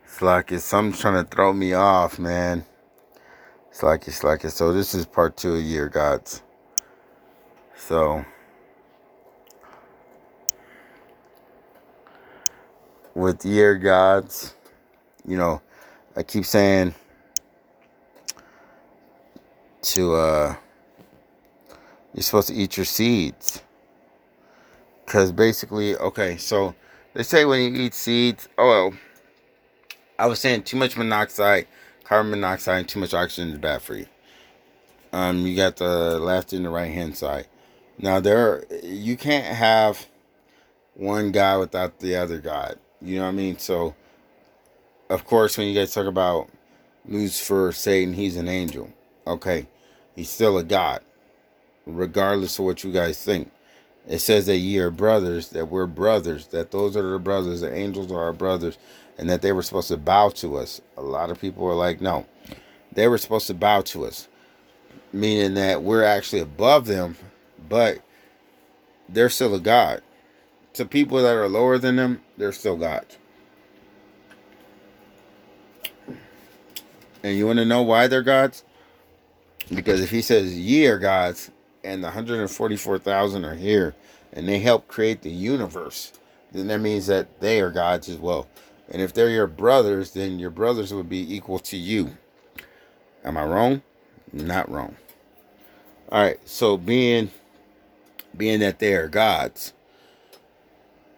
It's like it's something trying to throw me off, man. It's like it. So this is part two of Year Gods. So with Year Gods, you know, I keep saying to you're supposed to eat your seeds. Cause basically, okay, so they say when you eat seeds, oh well, I was saying too much monoxide, carbon monoxide, and too much oxygen is bad for you. You got the left and the right hand side. Now you can't have one God without the other God. You know what I mean? So of course, when you guys talk about Lucifer, Satan, he's an angel. Okay, he's still a God, regardless of what you guys think. It says that ye are brothers, that we're brothers, that those are the brothers, the angels are our brothers, and that they were supposed to bow to us. A lot of people are like, no, they were supposed to bow to us, meaning that we're actually above them, but they're still a God. To people that are lower than them, they're still gods. And you want to know why they're gods? Because if he says ye are gods and the 144,000 are here and they help create the universe, then that means that they are gods as well. And if they're your brothers, then your brothers would be equal to you. Am I wrong? Not wrong. All right. So being that they are gods,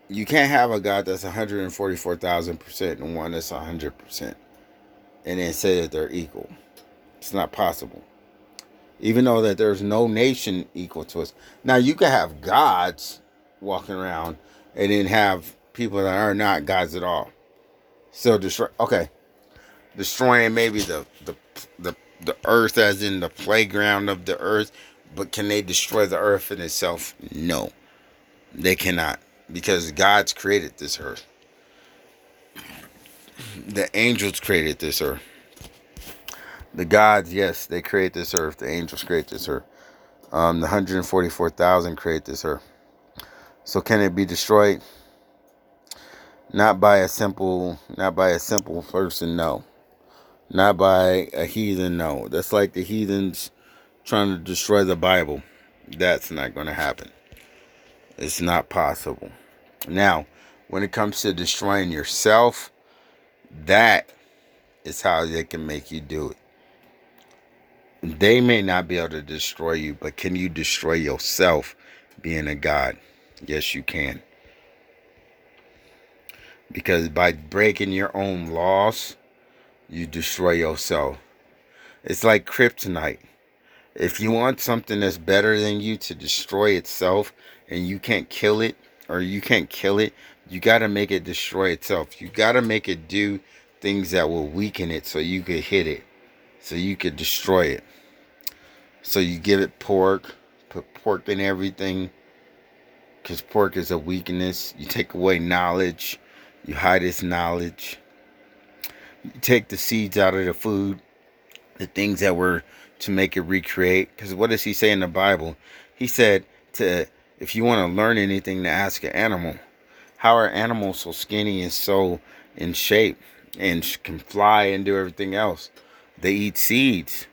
you can't have a god that's 144,000% and one that's 100%, and then say that they're equal. It's not possible. Even though that there's no nation equal to us. Now you can have gods walking around and then have people that are not gods at all. So destroying maybe the earth as in the playground of the earth, but can they destroy the earth in itself? No, they cannot, because God's created this earth. The angels created this earth. The gods, yes, they create this earth. The angels create this earth. The 144,000 create this earth. So can it be destroyed? Not by a simple person, no. Not by a heathen, no. That's like the heathens trying to destroy the Bible. That's not going to happen. It's not possible. Now, when it comes to destroying yourself, that is how they can make you do it. They may not be able to destroy you, but can you destroy yourself being a God? Yes, you can. Because by breaking your own laws, you destroy yourself. It's like kryptonite. If you want something that's better than you to destroy itself and you can't kill it, or you can't kill it, you got to make it destroy itself. You got to make it do things that will weaken it so you could hit it, so you could destroy it. So you give it pork, put pork in everything, because pork is a weakness. You take away knowledge, you hide its knowledge. You take the seeds out of the food, the things that were to make it recreate. Because what does he say in the Bible? He said to, if you want to learn anything, to ask an animal. How are animals so skinny and so in shape and can fly and do everything else? They eat seeds.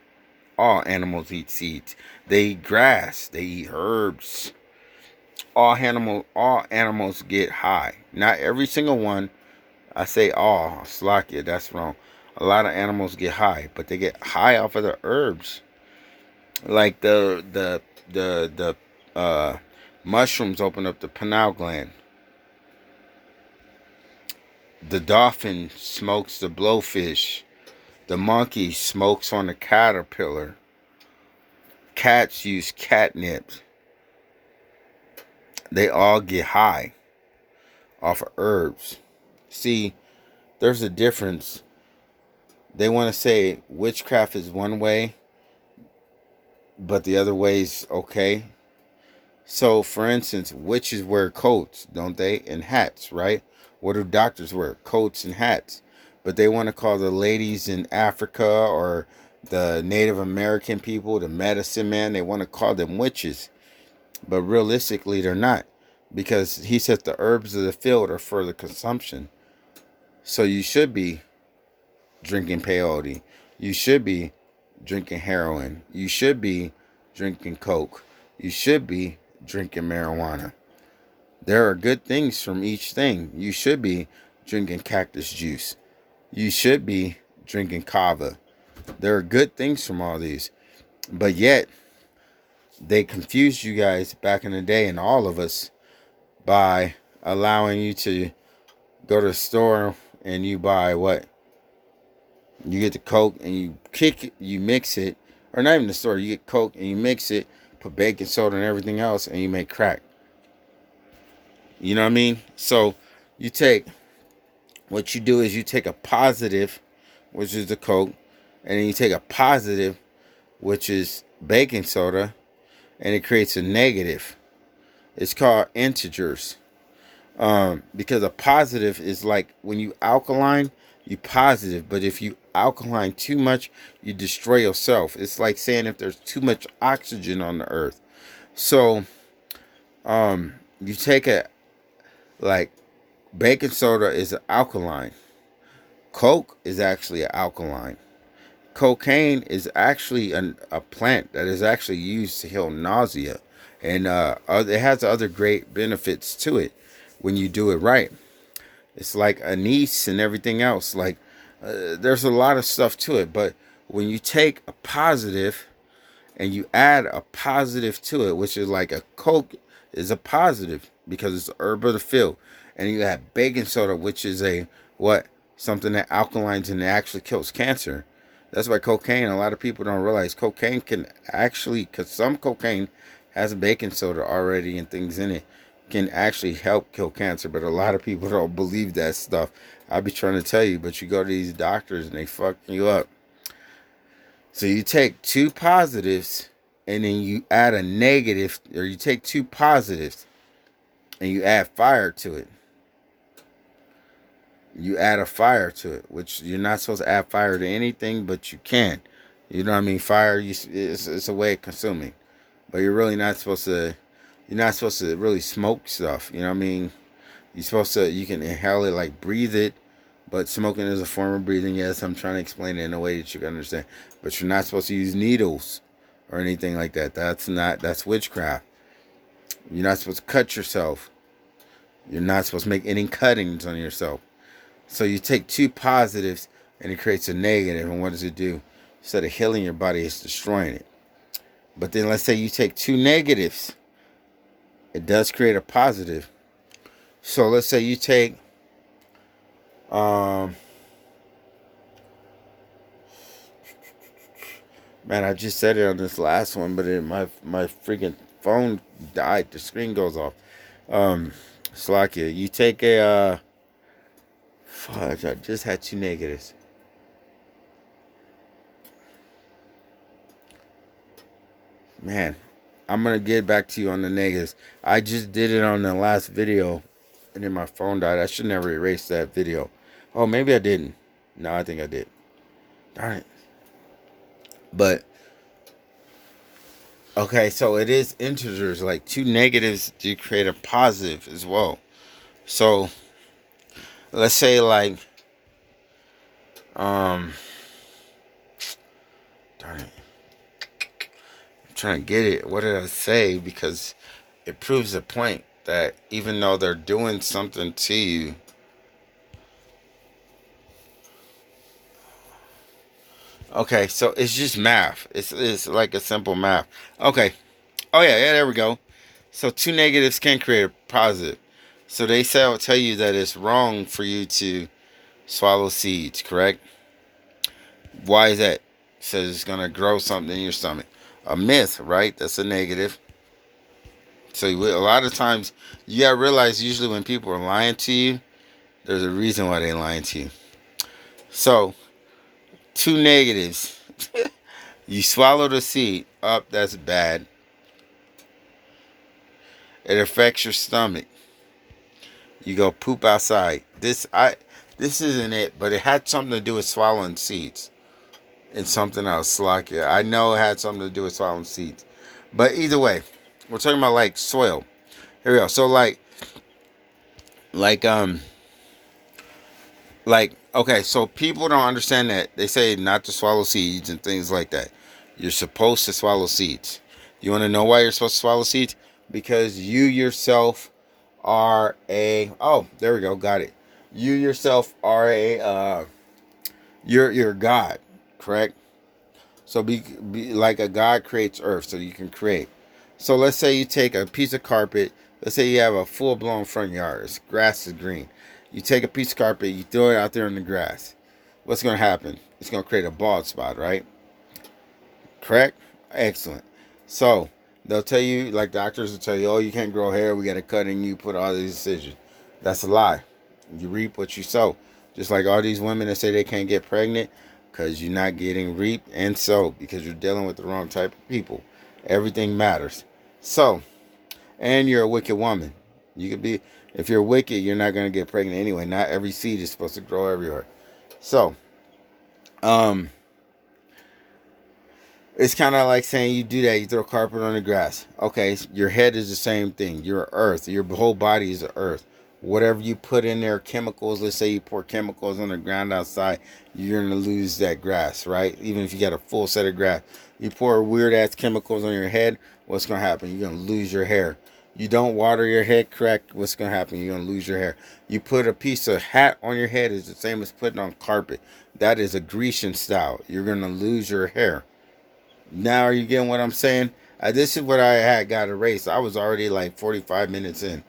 All animals eat seeds. They eat grass. They eat herbs. All animals get high. Not every single one. I say all. Slakia, that's wrong. A lot of animals get high, but they get high off of the herbs. Like the mushrooms open up the pineal gland. The dolphin smokes the blowfish. The monkey smokes on the caterpillar. Cats use catnip. They all get high off of herbs. See, there's a difference. They want to say witchcraft is one way, but the other way's okay. So, for instance, witches wear coats, don't they? And hats, right? What do doctors wear? Coats and hats. But they want to call the ladies in Africa or the Native American people, the medicine man, they want to call them witches. But realistically, they're not. Because he said the herbs of the field are for the consumption. So you should be drinking peyote. You should be drinking heroin. You should be drinking coke. You should be drinking marijuana. There are good things from each thing. You should be drinking cactus juice. You should be drinking kava. There are good things from all these. But yet, they confused you guys back in the day, and all of us, by allowing you to go to the store and you buy what? You get the coke and you kick it, you mix it, or not even the store, you get coke and you mix it, put baking soda and everything else, and you make crack. You know what I mean? So you take, what you do is you take a positive, which is the coke, and then you take a positive, which is baking soda, and it creates a negative. It's called integers. Because a positive is like when you alkaline, you positive, but if you alkaline too much, you destroy yourself. It's like saying if there's too much oxygen on the earth. So you take a, like, baking soda is an alkaline. Coke is actually an alkaline. Cocaine is actually a plant that is actually used to heal nausea, and it has other great benefits to it when you do it right. It's like anise and everything else. Like, there's a lot of stuff to it, but when you take a positive and you add a positive to it, which is like a Coke is a positive because it's herb of the field, and you have baking soda, which is a what? Something that alkalines and actually kills cancer. That's why cocaine, a lot of people don't realize cocaine can actually, because some cocaine has baking soda already and things in it, can actually help kill cancer. But a lot of people don't believe that stuff. I'll be trying to tell you, but you go to these doctors and they fuck you up. So you take two positives and then you add a negative, or you take two positives and you add fire to it. You add a fire to it, which you're not supposed to add fire to anything, but you can. You know what I mean? Fire, it's a way of consuming, but you're really not supposed to. You're not supposed to really smoke stuff. You know what I mean? You're supposed to. You can inhale it, like breathe it, but smoking is a form of breathing. Yes, I'm trying to explain it in a way that you can understand. But you're not supposed to use needles or anything like that. That's witchcraft. You're not supposed to cut yourself. You're not supposed to make any cuttings on yourself. So you take two positives and it creates a negative, and what does it do? Instead of healing your body, it's destroying it. But then let's say you take two negatives, it does create a positive. So let's say you take man, I just said it on this last one, but my freaking phone died. The screen goes off. Slakia, you take a fudge, I just had two negatives. Man, I'm going to get back to you on the negatives. I just did it on the last video, and then my phone died. I should never erase that video. Oh, maybe I didn't. No, I think I did. Darn it. But, okay, so it is integers. Like, two negatives do create a positive as well. So, let's say, like, darn it. I'm trying to get it. What did I say? Because it proves the point that even though they're doing something to you, okay, so it's just math. It's like a simple math. Okay. Oh yeah, there we go. So two negatives can create a positive. So they tell you that it's wrong for you to swallow seeds, correct? Why is that? It says it's gonna grow something in your stomach. A myth, right? That's a negative. So a lot of times you gotta realize usually when people are lying to you, there's a reason why they're lying to you. So two negatives. You swallow the seed. Up, that's bad. It affects your stomach. You go poop outside. This isn't it, but it had something to do with swallowing seeds. And something else, like it. I know it had something to do with swallowing seeds. But either way, we're talking about like soil. Here we go. So like Like, okay, so people don't understand that. They say not to swallow seeds and things like that. You're supposed to swallow seeds. You want to know why you're supposed to swallow seeds? Because you yourself are a, oh, there we go, got it. You yourself are a you're God, correct? So be like a God creates earth so you can create. So let's say you take a piece of carpet. Let's say you have a full blown front yard. It's grass is green. You take a piece of carpet, you throw it out there in the grass. What's going to happen? It's going to create a bald spot, right? Correct? Excellent. So they'll tell you, like doctors will tell you, oh, you can't grow hair. We got to cut and you put all these decisions. That's a lie. You reap what you sow. Just like all these women that say they can't get pregnant because you're not getting reaped and sow because you're dealing with the wrong type of people. Everything matters. So, and you're a wicked woman. You could be, if you're wicked, you're not going to get pregnant anyway. Not every seed is supposed to grow everywhere. So, um, it's kind of like saying you do that, you throw carpet on the grass. Okay, your head is the same thing. You're earth. Your whole body is the earth. Whatever you put in there, chemicals, let's say you pour chemicals on the ground outside, you're going to lose that grass, right? Even if you got a full set of grass. You pour weird ass chemicals on your head, what's going to happen? You're going to lose your hair. You don't water your head correct, what's going to happen? You're going to lose your hair. You put a piece of hat on your head, is the same as putting on carpet. That is a Grecian style. You're going to lose your hair. Now, are you getting what I'm saying? This is what I had got erased. I was already like 45 minutes in.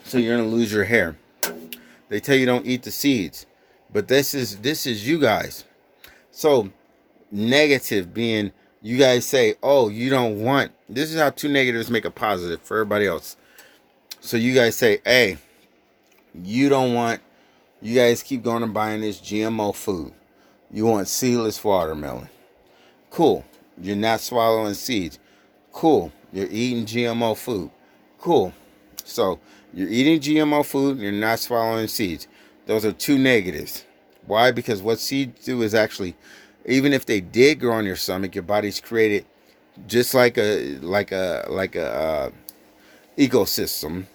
So you're gonna lose your hair. They tell you don't eat the seeds, but this is you guys. So negative being you guys say, oh, you don't want. This is how two negatives make a positive for everybody else. So you guys say, hey, you don't want. You guys keep going and buying this GMO food. You want seedless watermelon. Cool. You're not swallowing seeds. Cool. You're eating GMO food. Cool. So you're eating GMO food and you're not swallowing seeds. Those are two negatives. Why? Because what seeds do is actually, even if they did grow on your stomach, your body's created just like a ecosystem.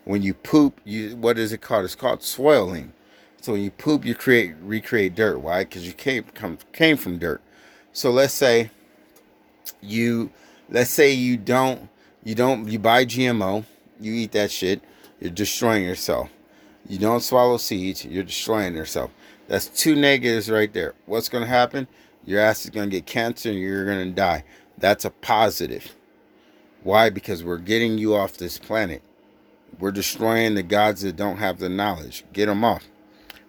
When you poop, what is it called? It's called soiling. So when you poop, you recreate dirt. Why? Because you came from dirt. So let's say you you buy GMO, you eat that shit, you're destroying yourself. You don't swallow seeds, you're destroying yourself. That's two negatives right there. What's going to happen? Your ass is going to get cancer and you're going to die. That's a positive. Why? Because we're getting you off this planet. We're destroying the gods that don't have the knowledge. Get them off.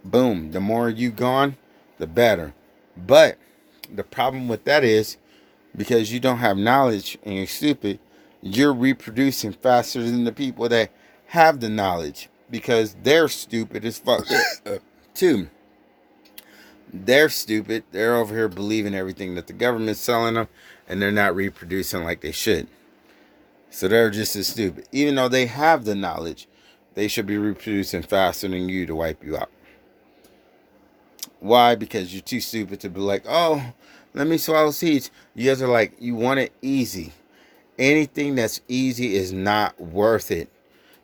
Boom. The more you gone, the better. But the problem with that is because you don't have knowledge and you're stupid, you're reproducing faster than the people that have the knowledge because they're stupid as fuck too. They're stupid. They're over here believing everything that the government's telling them and they're not reproducing like they should. So they're just as stupid. Even though they have the knowledge, they should be reproducing faster than you to wipe you out. Why? Because you're too stupid to be like, oh, let me swallow seeds. You guys are like, you want it easy. Anything that's easy is not worth it.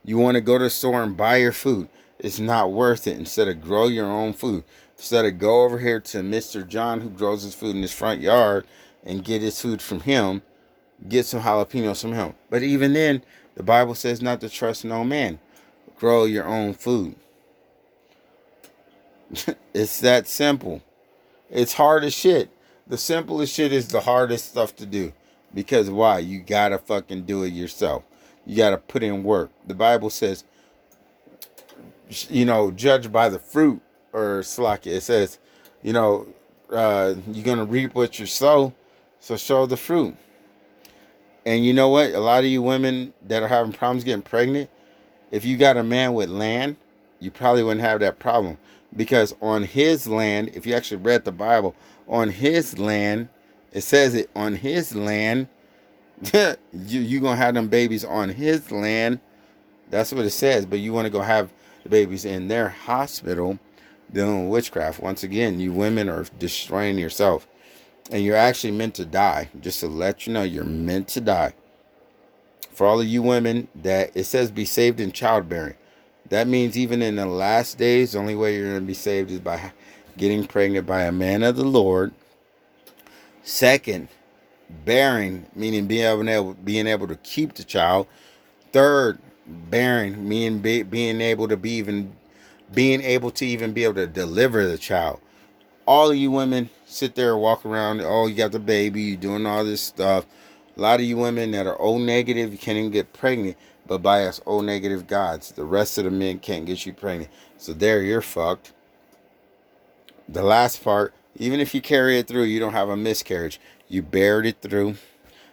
You want to go to the store and buy your food. It's not worth it. Instead of grow your own food. Instead of go over here to Mr. John who grows his food in his front yard and get his food from him. Get some jalapenos from him. But even then, the Bible says not to trust no man. Grow your own food. It's that simple. It's hard as shit. The simplest shit is the hardest stuff to do. Because why? You gotta fucking do it yourself. You gotta put in work. The Bible says, judge by the fruit, or slack it. It says, you're gonna reap what you sow, so show the fruit. And you know what? A lot of you women that are having problems getting pregnant, if you got a man with land, you probably wouldn't have that problem. Because on his land, if you actually read the Bible, on his land, it says it, on his land, you going to have them babies on his land. That's what it says. But you want to go have the babies in their hospital doing witchcraft. Once again, you women are destroying yourself. And you're actually meant to die. Just to let you know, you're meant to die. For all of you women that it says be saved in childbearing. That means even in the last days, the only way you're going to be saved is by getting pregnant by a man of the Lord. Second, bearing, meaning being able to keep the child. Third, bearing, meaning being able to being able to even be able to deliver the child. All of you women sit there and walk around. Oh, you got the baby. You doing all this stuff. A lot of you women that are O negative, you can't even get pregnant. But by us O negative gods, the rest of the men can't get you pregnant. So there, you're fucked. The last part, even if you carry it through, you don't have a miscarriage. You bared it through.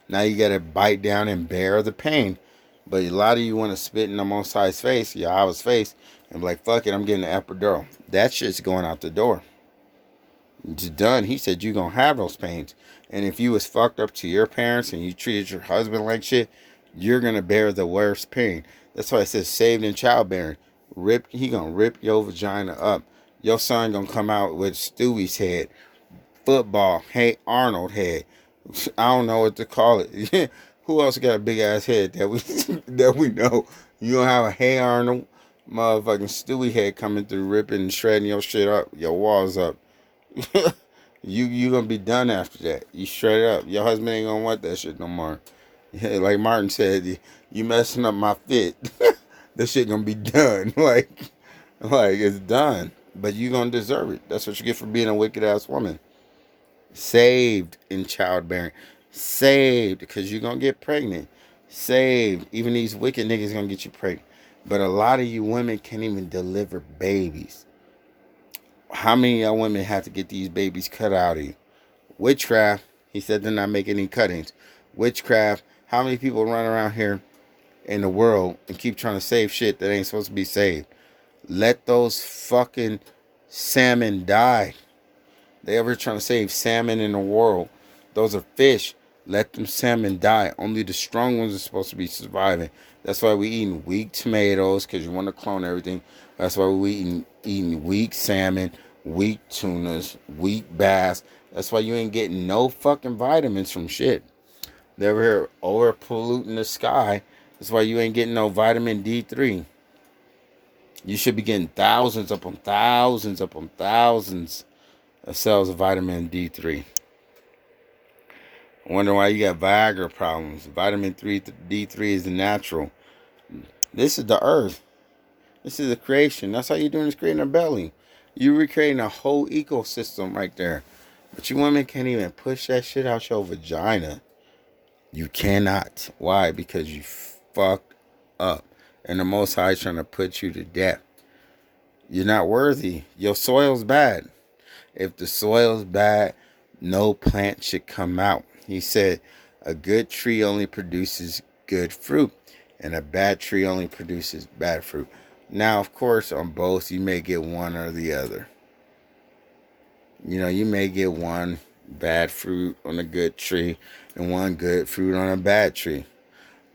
Now you got to bite down and bear the pain. But a lot of you want to spit in the Most High's face, Yahweh's face, and be like, fuck it, I'm getting an epidural. That shit's going out the door. It's done. He said you're going to have those pains. And if you was fucked up to your parents and you treated your husband like shit, you're going to bear the worst pain. That's why it says saved in childbearing. He going to rip your vagina up. Your son going to come out with Stewie's head. Football. Hey, Arnold head. I don't know what to call it. Who else got a big ass head that we that we know? You gonna have a Hey Arnold, motherfucking Stewie head coming through, ripping and shredding your shit up, your walls up. you gonna be done after that. You shred it up. Your husband ain't gonna want that shit no more. Yeah, like Martin said, you messing up my fit. This shit gonna be done. like it's done. But you gonna deserve it. That's what you get for being a wicked ass woman. Saved in childbearing. Saved because you're going to get pregnant. Saved. Even these wicked niggas going to get you pregnant. But a lot of you women can't even deliver babies. How many of y'all women have to get these babies cut out of you? Witchcraft. He said they're not making any cuttings. Witchcraft. How many people run around here in the world and keep trying to save shit that ain't supposed to be saved? Let those fucking salmon die. They ever trying to save salmon in the world? Those are fish. Let them salmon die. Only the strong ones are supposed to be surviving. That's why we eating weak tomatoes, because you want to clone everything. That's why we eating weak salmon, weak tunas, weak bass. That's why you ain't getting no fucking vitamins from shit. They were here over polluting the sky. That's why you ain't getting no vitamin D3. You should be getting thousands upon thousands upon thousands of cells of vitamin D3. I wonder why you got Viagra problems. Vitamin D3 is the natural. This is the earth. This is the creation. That's how you're doing is creating a belly. You're recreating a whole ecosystem right there. But you women can't even push that shit out your vagina. You cannot. Why? Because you fucked up. And the Most High is trying to put you to death. You're not worthy. Your soil's bad. If the soil's bad, no plant should come out. He said, a good tree only produces good fruit, and a bad tree only produces bad fruit. Now, of course, on both, you may get one or the other. You know, you may get one bad fruit on a good tree and one good fruit on a bad tree.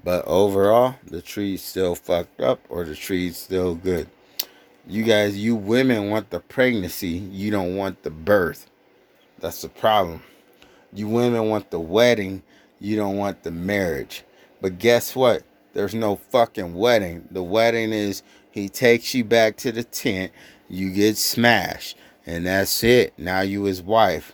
But overall, the tree's still fucked up or the tree's still good. You guys, you women want the pregnancy. You don't want the birth. That's the problem. You women want the wedding. You don't want the marriage. But guess what? There's no fucking wedding. The wedding is he takes you back to the tent. You get smashed. And that's it. Now you his wife.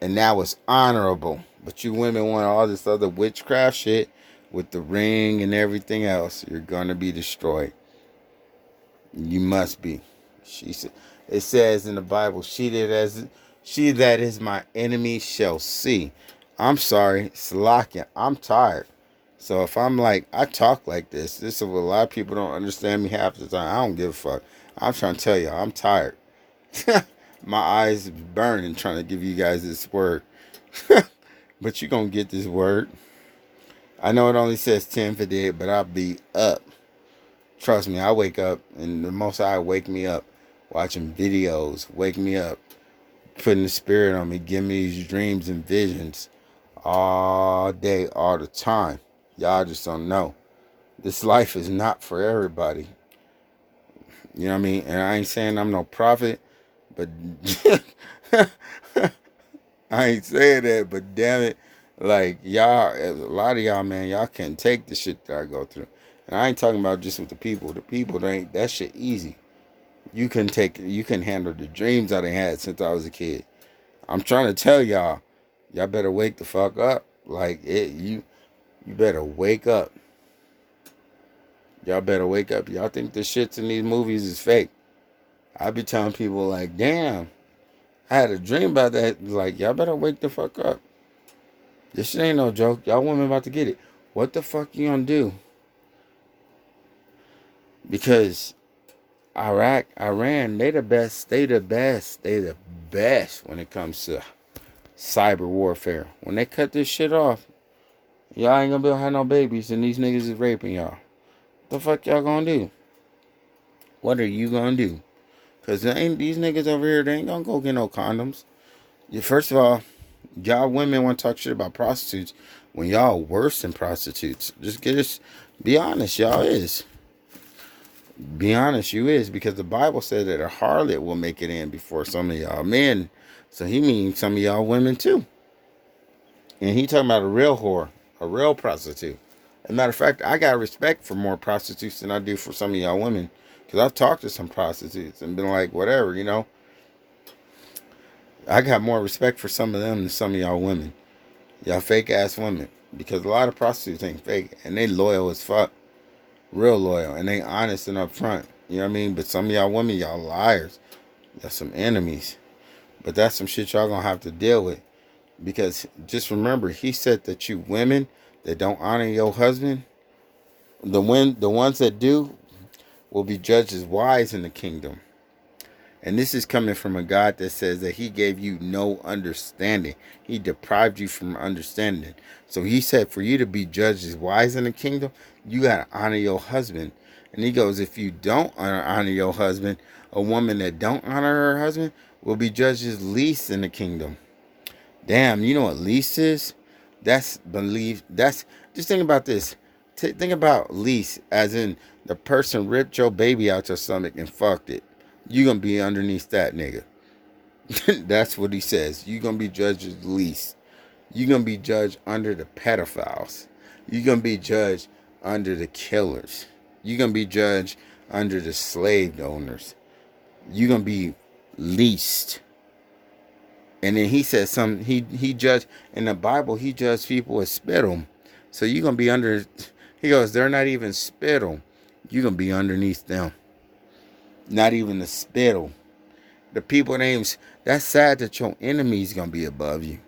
And now it's honorable. But you women want all this other witchcraft shit with the ring and everything else. You're going to be destroyed. You must be. She said. It says in the Bible, she that is my enemy shall see. I'm sorry, Salakia. I'm tired. So if I'm like, I talk like this is a lot of people don't understand me half the time. I don't give a fuck. I'm trying to tell you, I'm tired. My eyes burning trying to give you guys this word. But you're going to get this word. I know it only says 10:58, but I'll be up. Trust me, I wake up, and the Most High wake me up watching videos, wake me up, putting the spirit on me, give me these dreams and visions all day, all the time. Y'all just don't know. This life is not for everybody. You know what I mean? And I ain't saying I'm no prophet, but I ain't saying that, but damn it, like y'all, a lot of y'all, man, y'all can't take the shit that I go through. And I ain't talking about just with the people. The people, they ain't, that shit easy. You can handle the dreams I done had since I was a kid. I'm trying to tell y'all better wake the fuck up. Like it, you better wake up. Y'all better wake up. Y'all think the shits in these movies is fake. I be telling people like, damn, I had a dream about that. Like, y'all better wake the fuck up. This shit ain't no joke. Y'all women about to get it. What the fuck you gonna do? Because Iraq, Iran, they the best. They the best. They the best when it comes to cyber warfare. When they cut this shit off, y'all ain't gonna be able to have no babies, and these niggas is raping y'all. The fuck y'all gonna do? What are you gonna do? Cause ain't these niggas over here, they ain't gonna go get no condoms. First of all, y'all women want to talk shit about prostitutes when y'all worse than prostitutes. Just get us, be honest, y'all is. Be honest, you is, because the Bible said that a harlot will make it in before some of y'all men. So he means some of y'all women too. And he talking about a real whore, a real prostitute. As a matter of fact, I got respect for more prostitutes than I do for some of y'all women. Because I've talked to some prostitutes and been like, whatever, you know. I got more respect for some of them than some of y'all women. Y'all fake ass women. Because a lot of prostitutes ain't fake. And they loyal as fuck. Real loyal. And they honest and upfront. You know what I mean? But some of y'all women, y'all liars. Y'all some enemies. But that's some shit y'all gonna have to deal with. Because just remember, he said that you women that don't honor your husband, the ones that do will be judged as wise in the kingdom. And this is coming from a God that says that he gave you no understanding. He deprived you from understanding. So he said for you to be judged as wise in the kingdom, you got to honor your husband. And he goes, if you don't honor your husband, a woman that don't honor her husband will be judged as least in the kingdom. Damn, you know what least is? That's believe. That's just think about this. Think about least as in the person ripped your baby out your stomach and fucked it. You gonna be underneath that nigga. That's what he says. You gonna be judged as least. You gonna be judged under the pedophiles. You gonna be judged under the killers. You gonna be judged under the slave owners. You gonna be least. And then he said some he judged in the Bible, he judged people as spittle. So you're gonna be under, he goes, they're not even spittle. You're gonna be underneath them. Not even the spittle. The people names, that's sad that your enemy's gonna be above you.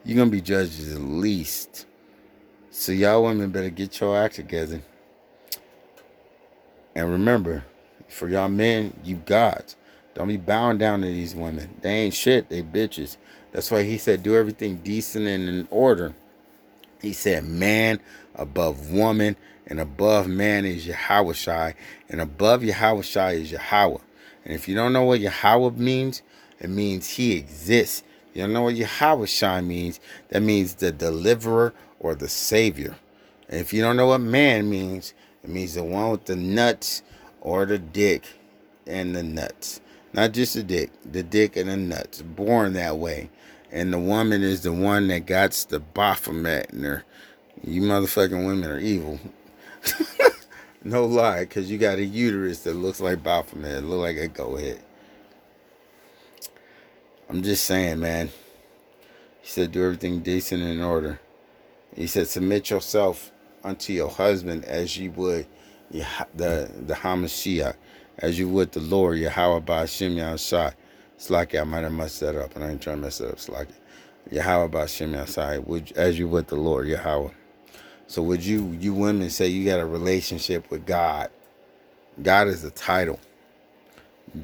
You're gonna be judged as least. So y'all women better get your act together. And remember, for y'all men, you gods. Don't be bowing down to these women. They ain't shit. They bitches. That's why he said do everything decent and in order. He said man above woman, and above man is Yahushai, and above Yahushai is Yahweh. And if you don't know what Yahweh means, it means he exists. You don't know what Yahushai means, that means the deliverer or the savior. And if you don't know what man means, it means the one with the nuts or the dick and the nuts. Not just the dick and the nuts. Born that way. And the woman is the one that got the Baphomet in her. You motherfucking women are evil. No lie, because you got a uterus that looks like Baphomet. It look like a go-ahead. I'm just saying, man. He said do everything decent and in order. He said submit yourself unto your husband as you would the Hamashiach, as you would the Lord, Yahweh Ba'ashem Yahushai. Slaki, I might have messed that up, and I ain't trying to mess that up, Slaki. Yahweh Ba'ashem Yahushai, as you would the Lord, Yahweh. So would you women say you got a relationship with God? God is the title.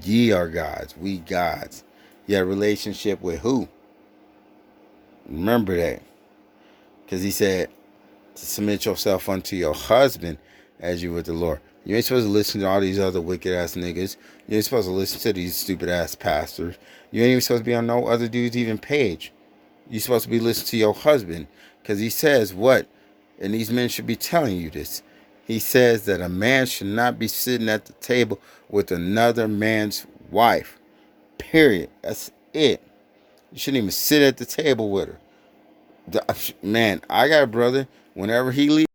Ye are gods, we gods. You got a relationship with who? Remember that. Because he said to submit yourself unto your husband as you with the Lord. You ain't supposed to listen to all these other wicked ass niggas. You ain't supposed to listen to these stupid ass pastors. You ain't even supposed to be on no other dude's even page. You're supposed to be listening to your husband. Because he says what? And these men should be telling you this. He says that a man should not be sitting at the table with another man's wife. Period. That's it. You shouldn't even sit at the table with her. Man, I got a brother. Whenever he leaves,